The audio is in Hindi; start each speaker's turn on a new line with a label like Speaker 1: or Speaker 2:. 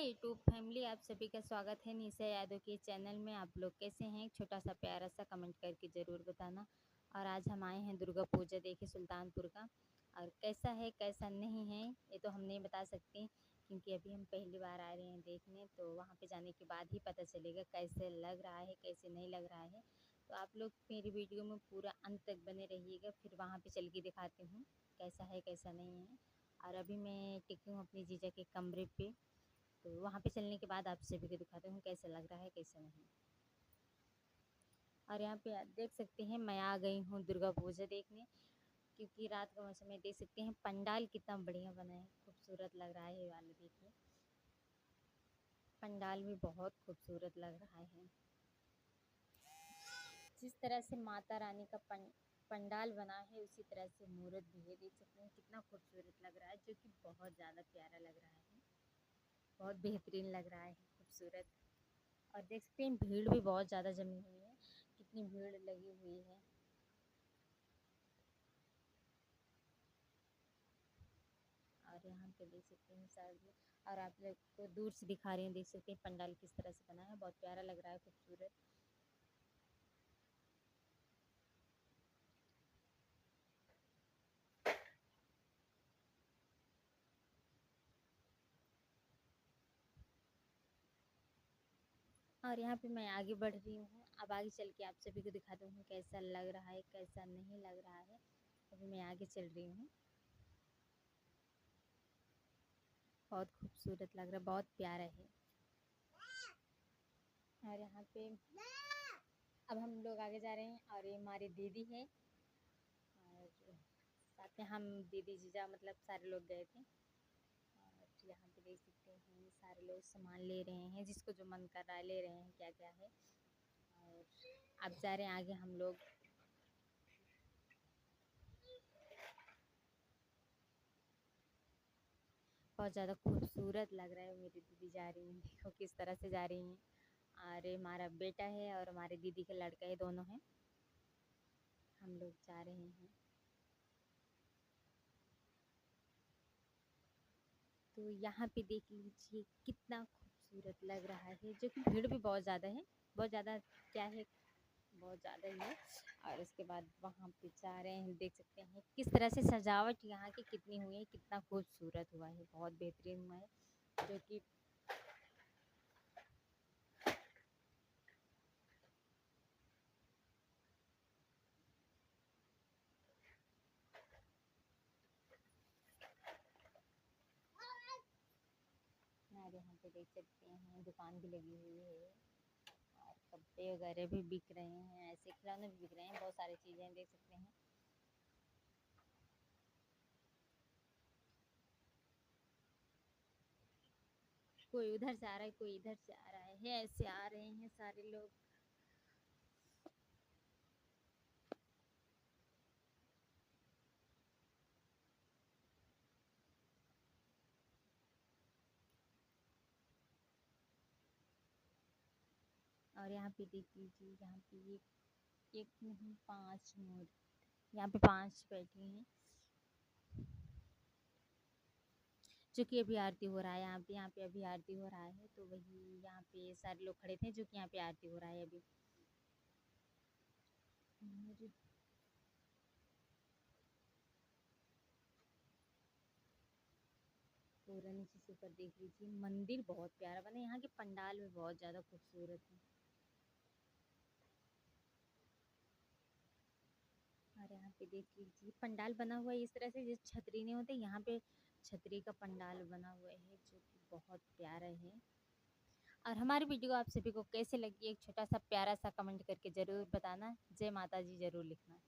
Speaker 1: हाय यूट्यूब फैमिली, आप सभी का स्वागत है निशा यादव के चैनल में। आप लोग कैसे हैं? एक छोटा सा प्यारा सा कमेंट करके ज़रूर बताना। और आज हम आए हैं दुर्गा पूजा देखे सुल्तानपुर का। और कैसा है कैसा नहीं है ये तो हम नहीं बता सकते, क्योंकि अभी हम पहली बार आ रहे हैं देखने। तो वहाँ पे जाने के बाद ही पता चलेगा कैसे लग रहा है कैसे नहीं लग रहा है। तो आप लोग मेरी वीडियो में पूरा अंत तक बने रहिएगा, फिर वहाँ पे चल के दिखाती हूँ कैसा है कैसा नहीं है। और अभी मैं टिकी हूँ अपनी जीजा के कमरे पे, तो वहाँ पे चलने के बाद आप सभी को दिखाते हूँ कैसा लग रहा है कैसा नहीं। और यहाँ पे आप देख सकते हैं मैं आ गई हूँ दुर्गा पूजा देखने, क्योंकि रात का मौसम में देख सकते हैं पंडाल कितना बढ़िया बना है, खूबसूरत लग रहा है। ये वाला देखिए, पंडाल भी बहुत खूबसूरत लग रहा है। जिस तरह से माता रानी का पंडाल बना है उसी तरह से मूर्त भी है। देख सकते हैं कितना खूबसूरत लग रहा है, जो कि बहुत ज़्यादा प्यारा लग रहा है, बहुत बेहतरीन लग रहा है, खूबसूरत। और देख सकते हैं भीड़ भी बहुत ज़्यादा जमी हुई है, कितनी भीड़ लगी हुई है। और यहाँ पे देख सकते हैं सारे, और आप लोग को दूर से दिखा रहे हैं, देख सकते हैं पंडाल किस तरह से बना है, बहुत प्यारा लग रहा है, खूबसूरत। और यहाँ पे मैं आगे बढ़ रही हूँ, अब आगे चल के आप सभी को दिखाती हूँ कैसा लग रहा है कैसा नहीं लग रहा है। अभी मैं आगे चल रही हूँ, बहुत खूबसूरत लग रहा है, बहुत प्यारा है। और यहाँ पे अब हम लोग आगे जा रहे हैं, और ये हमारी दीदी है, और साथ में हम दीदी जीजा मतलब सारे लोग गए थे। और यहाँ पे देख सकते हैं सारे लोग सामान ले रहे हैं, जिसको जो मन कर रहा है ले रहे हैं, क्या क्या है। और अब जा रहे हैं आगे हम लोग। बहुत ज़्यादा खूबसूरत लग रहा है, मेरी दीदी जा रही हैं, देखो किस तरह से जा रही हैं। और हमारा बेटा है और हमारे दीदी का लड़का है, दोनों हैं, हम लोग जा रहे हैं। तो यहाँ पे देख लीजिए कितना खूबसूरत लग रहा है, जो कि भीड़ भी बहुत ज़्यादा है, बहुत ज़्यादा क्या है, बहुत ज़्यादा ही है। और उसके बाद वहाँ पे जा रहे हैं, देख सकते हैं किस तरह से सजावट यहाँ की कितनी हुई है, कितना खूबसूरत हुआ है, बहुत बेहतरीन हुआ है, जो कि और यहाँ पे देख सकते हैं दुकान भी लगी हुई है, और कपड़े वगैरह भी बिक रहे हैं, ऐसे खिलौने भी बिक रहे हैं, बहुत सारी चीज़ें देख सकते हैं। कोई उधर से आ रहा है कोई इधर से आ रहा है, ऐसे आ रहे हैं सारे लोग। और यहाँ पे देख लीजिए, यहाँ पे एक नहीं पांच मोर, यहाँ पे पांच बैठी हैं, जो कि अभी आरती हो रहा है। यहाँ पे अभी आरती हो रहा है, तो वही यहाँ पे सारे लोग खड़े थे, जो कि यहाँ पे आरती हो रहा है अभी। पूरा नीचे से ऊपर देख लीजिए, मंदिर बहुत प्यारा बना है, यहाँ के पंडाल भी बहुत ज़्यादा खूबसूरत है। और यहाँ पे देख लीजिए पंडाल बना हुआ है इस तरह से, जैसे छतरी नहीं होते, यहाँ पे छतरी का पंडाल बना हुआ है, जो कि बहुत प्यारा है। और हमारी वीडियो आप सभी को कैसे लगी, एक छोटा सा प्यारा सा कमेंट करके ज़रूर बताना। जय माता जी ज़रूर लिखना।